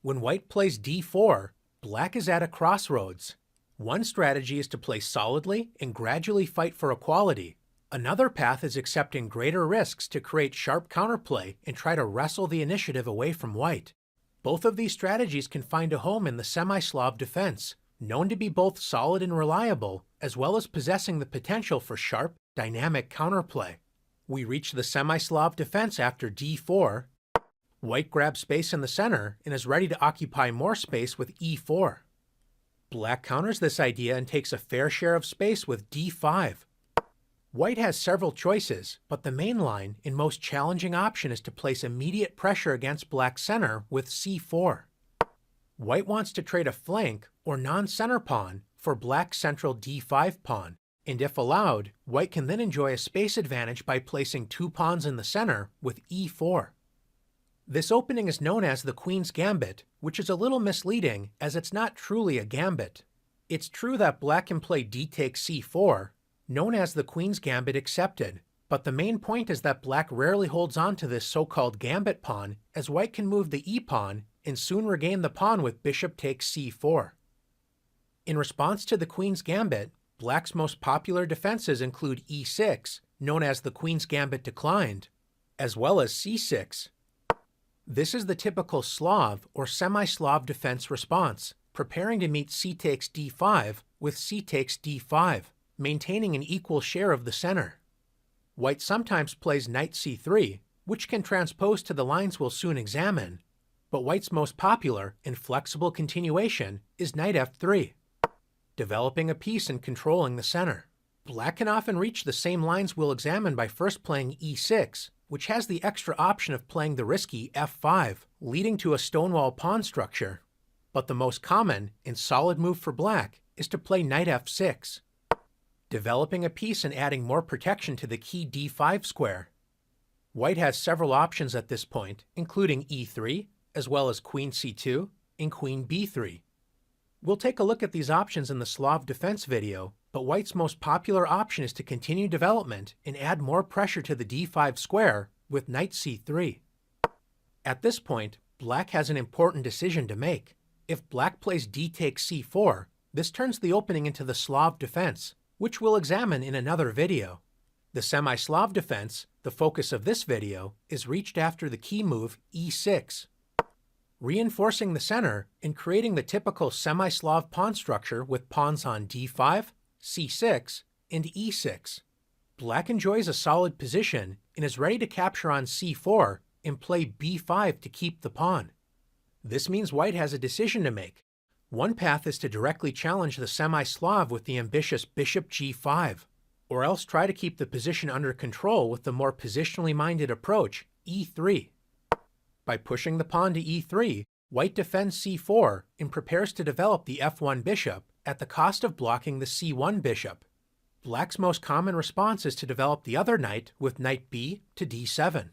When white plays d4, black is at a crossroads. One strategy is to play solidly and gradually fight for equality. Another path is accepting greater risks to create sharp counterplay and try to wrestle the initiative away from white. Both of these strategies can find a home in the semi-Slav defense, known to be both solid and reliable, as well as possessing the potential for sharp, dynamic counterplay. We reach the semi-Slav defense after d4. White grabs space in the center and is ready to occupy more space with e4. Black counters this idea and takes a fair share of space with d5. White has several choices, but the main line and most challenging option is to place immediate pressure against black's center with c4. White wants to trade a flank or non-center pawn for black's central d5 pawn, and if allowed, white can then enjoy a space advantage by placing two pawns in the center with e4. This opening is known as the Queen's Gambit, which is a little misleading as it's not truly a gambit. It's true that black can play d takes c4, known as the Queen's Gambit accepted, but the main point is that black rarely holds on to this so-called gambit pawn, as white can move the e-pawn and soon regain the pawn with bishop takes c4. In response to the Queen's Gambit, black's most popular defenses include e6, known as the Queen's Gambit declined, as well as c6. This is the typical Slav or semi-Slav defense response, preparing to meet c takes d5 with c takes d5, maintaining an equal share of the center. White sometimes plays knight c3, which can transpose to the lines we'll soon examine, but white's most popular and flexible continuation is knight f3, developing a piece and controlling the center. Black can often reach the same lines we'll examine by first playing e6, which has the extra option of playing the risky f5, leading to a stonewall pawn structure. But the most common and solid move for black is to play knight f6, developing a piece and adding more protection to the key d5 square. White has several options at this point, including e3, as well as queen c2 and queen b3. We'll take a look at these options in the Slav defense video, but white's most popular option is to continue development and add more pressure to the d5 square with knight c3. At this point, black has an important decision to make. If black plays d takes c4, this turns the opening into the Slav defense, which we'll examine in another video. The semi-Slav defense, the focus of this video, is reached after the key move e6, reinforcing the center and creating the typical semi-Slav pawn structure with pawns on d5, c6, and e6. Black enjoys a solid position and is ready to capture on c4 and play b5 to keep the pawn. This means white has a decision to make. One path is to directly challenge the semi-Slav with the ambitious bishop g5, or else try to keep the position under control with the more positionally minded approach, e3. By pushing the pawn to e3, white defends c4 and prepares to develop the f1 bishop at the cost of blocking the c1 bishop. Black's most common response is to develop the other knight with knight b to d7,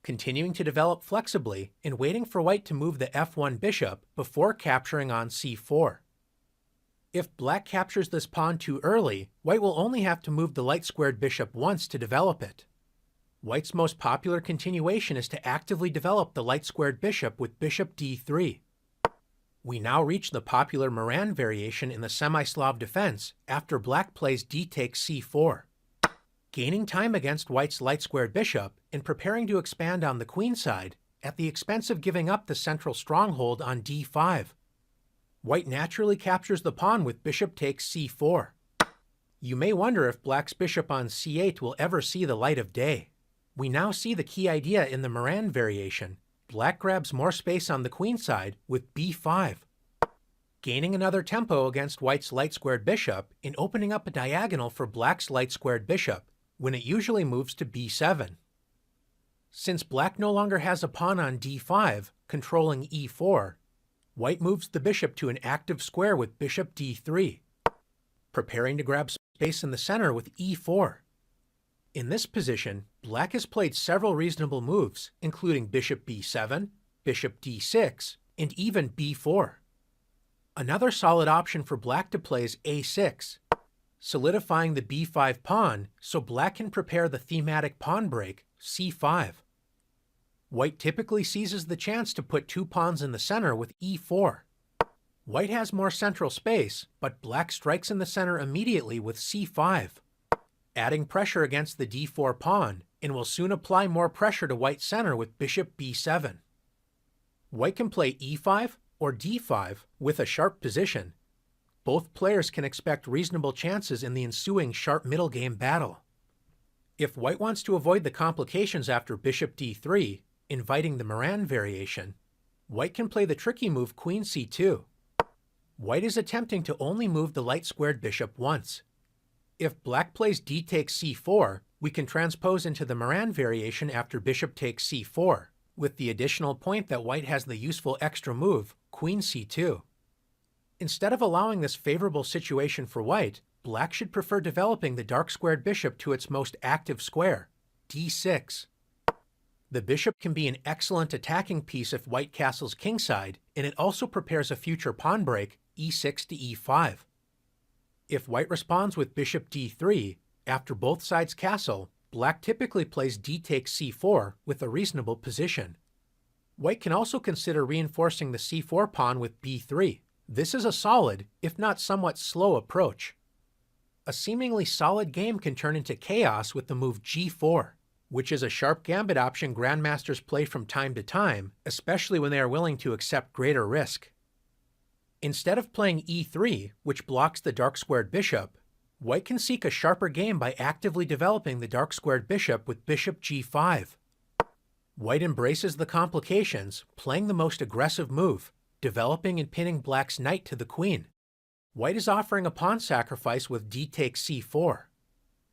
continuing to develop flexibly and waiting for white to move the f1 bishop before capturing on c4. If black captures this pawn too early, white will only have to move the light-squared bishop once to develop it. White's most popular continuation is to actively develop the light-squared bishop with bishop d3. We now reach the popular Moran variation in the semi-Slav defense after black plays d takes c4, gaining time against white's light-squared bishop and preparing to expand on the queen side at the expense of giving up the central stronghold on d5. White naturally captures the pawn with bishop takes c4. You may wonder if black's bishop on c8 will ever see the light of day. We now see the key idea in the Moran variation. Black grabs more space on the queen side with b5, gaining another tempo against white's light-squared bishop and opening up a diagonal for black's light-squared bishop, when it usually moves to b7. Since black no longer has a pawn on d5, controlling e4, white moves the bishop to an active square with bishop d3, preparing to grab space in the center with e4. In this position, black has played several reasonable moves, including bishop b7, bishop d6, and even b4. Another solid option for black to play is a6, solidifying the b5 pawn so black can prepare the thematic pawn break, c5. White typically seizes the chance to put 2 pawns in the center with e4. White has more central space, but black strikes in the center immediately with c5, adding pressure against the d4 pawn, and will soon apply more pressure to white's center with bishop b7. White can play e5 or d5 with a sharp position. Both players can expect reasonable chances in the ensuing sharp middle game battle. If white wants to avoid the complications after bishop d3, inviting the Moran variation, white can play the tricky move queen c2. White is attempting to only move the light-squared bishop once. If black plays d takes c4, we can transpose into the Moran variation after bishop takes c4, with the additional point that white has the useful extra move, queen c2. Instead of allowing this favorable situation for white, black should prefer developing the dark-squared bishop to its most active square, d6. The bishop can be an excellent attacking piece if white castles kingside, and it also prepares a future pawn break, e6 to e5. If white responds with bishop d3, after both sides castle, black typically plays d takes c4 with a reasonable position. White can also consider reinforcing the c4 pawn with b3. This is a solid, if not somewhat slow approach. A seemingly solid game can turn into chaos with the move g4, which is a sharp gambit option grandmasters play from time to time, especially when they are willing to accept greater risk. Instead of playing e3, which blocks the dark-squared bishop, white can seek a sharper game by actively developing the dark-squared bishop with bishop g5. White embraces the complications, playing the most aggressive move, developing and pinning black's knight to the queen. White is offering a pawn sacrifice with d takes c4.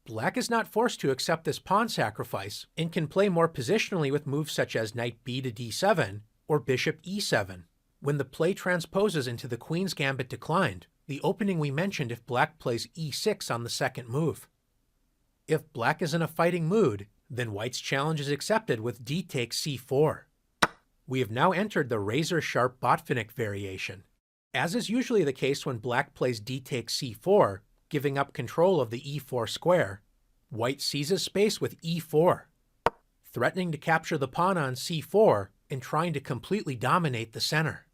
Black is not forced to accept this pawn sacrifice and can play more positionally with moves such as knight b to d7 or bishop e7. When the play transposes into the queen's gambit declined, the opening we mentioned if black plays e6 on the second move. If black is in a fighting mood, then white's challenge is accepted with d takes c4. We have now entered the razor-sharp Botvinnik variation. As is usually the case when black plays d takes c4, giving up control of the e4 square, white seizes space with e4, threatening to capture the pawn on c4 and trying to completely dominate the center.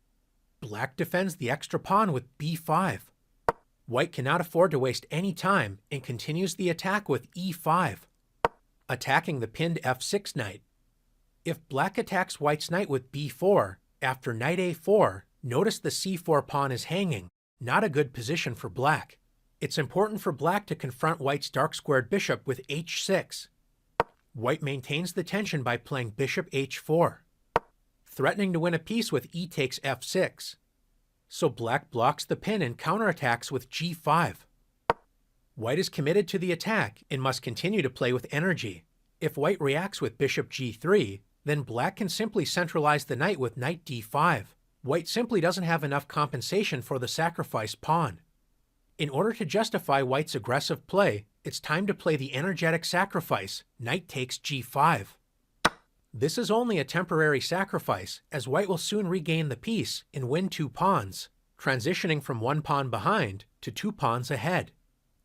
Black defends the extra pawn with b5. White cannot afford to waste any time and continues the attack with e5, attacking the pinned f6 knight. If black attacks white's knight with b4, after knight a4, notice the c4 pawn is hanging, not a good position for black. It's important for black to confront white's dark-squared bishop with h6. White maintains the tension by playing bishop h4, threatening to win a piece with e takes f6. So black blocks the pin and counterattacks with g5. White is committed to the attack and must continue to play with energy. If white reacts with bishop g3, then black can simply centralize the knight with knight d5. White simply doesn't have enough compensation for the sacrificed pawn. In order to justify white's aggressive play, it's time to play the energetic sacrifice, knight takes g5. This is only a temporary sacrifice, as white will soon regain the piece and win 2 pawns, transitioning from 1 pawn behind to 2 pawns ahead.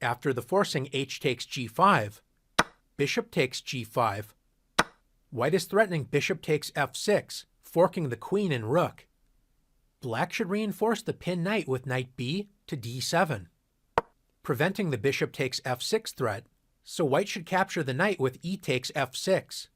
After the forcing h takes g5, bishop takes g5, white is threatening bishop takes f6, forking the queen and rook. Black should reinforce the pinned knight with knight b to d7, preventing the bishop takes f6 threat, so white should capture the knight with e takes f6.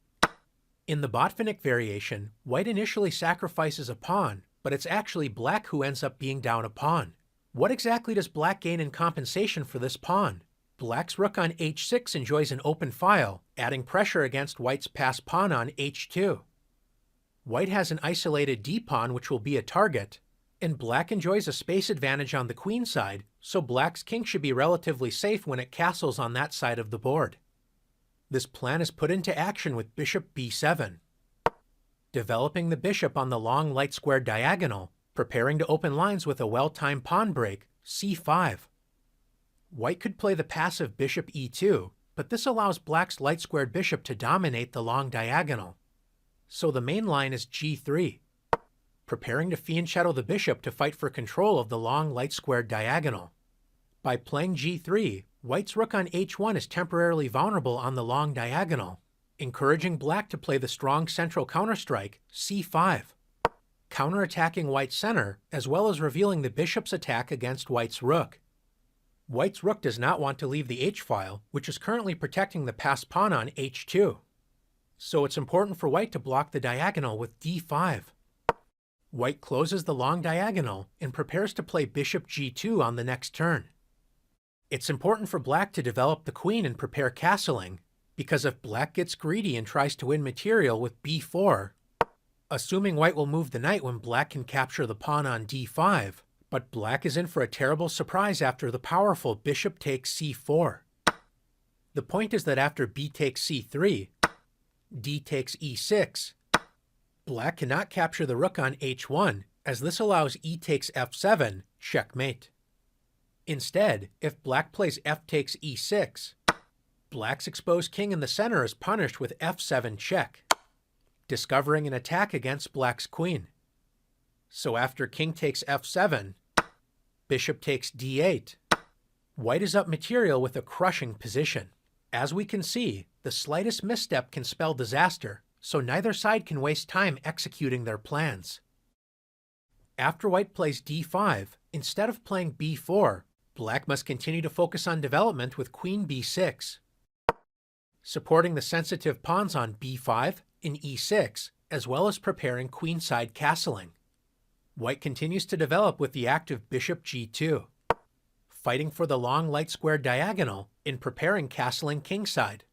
In the Botvinnik variation, white initially sacrifices a pawn, but it's actually black who ends up being down a pawn. What exactly does black gain in compensation for this pawn? Black's rook on h6 enjoys an open file, adding pressure against white's passed pawn on h2. White has an isolated d-pawn which will be a target, and black enjoys a space advantage on the queen side, so black's king should be relatively safe when it castles on that side of the board. This plan is put into action with bishop b7, developing the bishop on the long light-squared diagonal, preparing to open lines with a well-timed pawn break, c5. White could play the passive bishop e2, but this allows black's light-squared bishop to dominate the long diagonal. So the main line is g3, preparing to fianchetto the bishop to fight for control of the long light-squared diagonal. By playing g3, white's rook on h1 is temporarily vulnerable on the long diagonal. encouraging black to play the strong central counterstrike c5, counterattacking white's center as well as revealing the bishop's attack against white's rook. White's rook does not want to leave the h-file, which is currently protecting the passed pawn on h2. So it's important for white to block the diagonal with d5. White closes the long diagonal and prepares to play bishop g2 on the next turn. It's important for black to develop the queen and prepare castling, because if black gets greedy and tries to win material with b4, assuming white will move the knight when black can capture the pawn on d5, but black is in for a terrible surprise after the powerful bishop takes c4. The point is that after b takes c3, d takes e6, black cannot capture the rook on h1, as this allows e takes f7, checkmate. Instead, if black plays f takes e6, black's exposed king in the center is punished with f7 check, discovering an attack against black's queen. So after king takes f7, bishop takes d8, white is up material with a crushing position. As we can see, the slightest misstep can spell disaster, so neither side can waste time executing their plans. After white plays d5, instead of playing b4, black must continue to focus on development with queen b6, supporting the sensitive pawns on b5 and e6, as well as preparing queenside castling. White continues to develop with the active bishop g2, fighting for the long light squared diagonal and preparing castling kingside.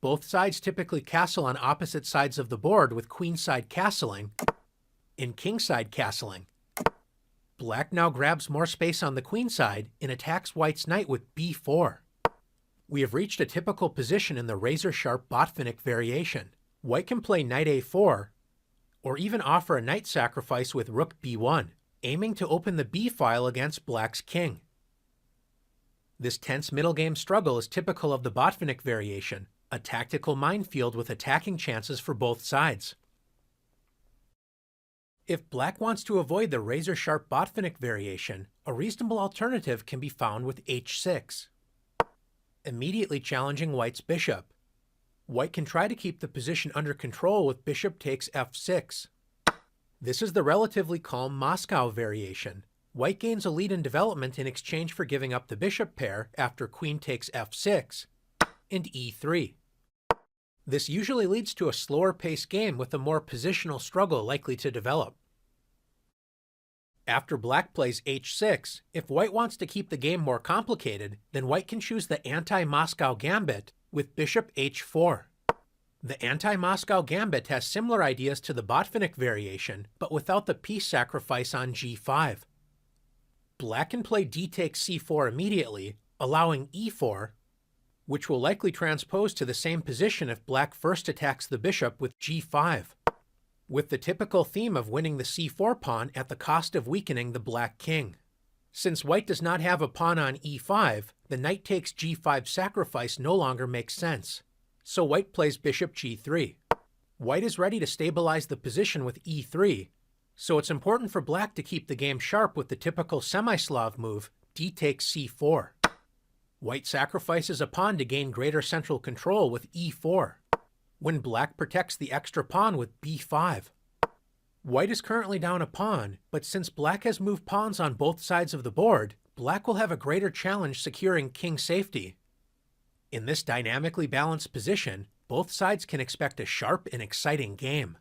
Both sides typically castle on opposite sides of the board with queenside castling and kingside castling. Black now grabs more space on the queenside and attacks white's knight with b4. We have reached a typical position in the razor-sharp Botvinnik variation. White can play knight a4, or even offer a knight sacrifice with rook b1, aiming to open the b-file against black's king. This tense middle game struggle is typical of the Botvinnik variation, a tactical minefield with attacking chances for both sides. If black wants to avoid the razor-sharp Botvinnik variation, a reasonable alternative can be found with h6, immediately challenging white's bishop. White can try to keep the position under control with bishop takes f6. This is the relatively calm Moscow variation. White gains a lead in development in exchange for giving up the bishop pair after queen takes f6 and e3. This usually leads to a slower paced game with a more positional struggle likely to develop. After black plays h6, if white wants to keep the game more complicated, then white can choose the anti-Moscow gambit with bishop h4. The anti-Moscow gambit has similar ideas to the Botvinnik variation, but without the piece sacrifice on g5. Black can play d takes c4 immediately, allowing e4, which will likely transpose to the same position if black first attacks the bishop with g5, with the typical theme of winning the c4 pawn at the cost of weakening the black king. Since white does not have a pawn on e5, the knight takes g5 sacrifice no longer makes sense. So white plays bishop g3. White is ready to stabilize the position with e3, so it's important for black to keep the game sharp with the typical semi-Slav move, d takes c4. White sacrifices a pawn to gain greater central control with e4, when black protects the extra pawn with b5. White is currently down a pawn, but since black has moved pawns on both sides of the board, black will have a greater challenge securing king safety. In this dynamically balanced position, both sides can expect a sharp and exciting game.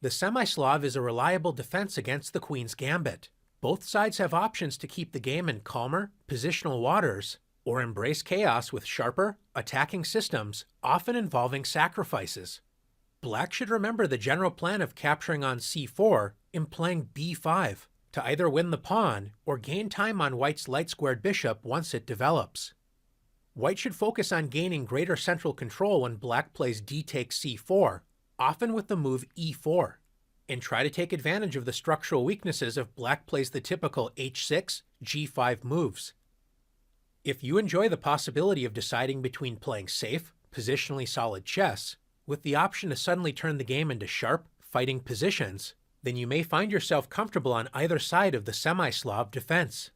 The semi-Slav is a reliable defense against the queen's gambit. Both sides have options to keep the game in calmer, positional waters, or embrace chaos with sharper, attacking systems, often involving sacrifices. Black should remember the general plan of capturing on c4 and playing b5 to either win the pawn or gain time on white's light-squared bishop once it develops. White should focus on gaining greater central control when black plays d takes c4, often with the move e4, and try to take advantage of the structural weaknesses if black plays the typical h6, g5 moves. If you enjoy the possibility of deciding between playing safe, positionally solid chess, with the option to suddenly turn the game into sharp, fighting positions, then you may find yourself comfortable on either side of the semi-Slav defense.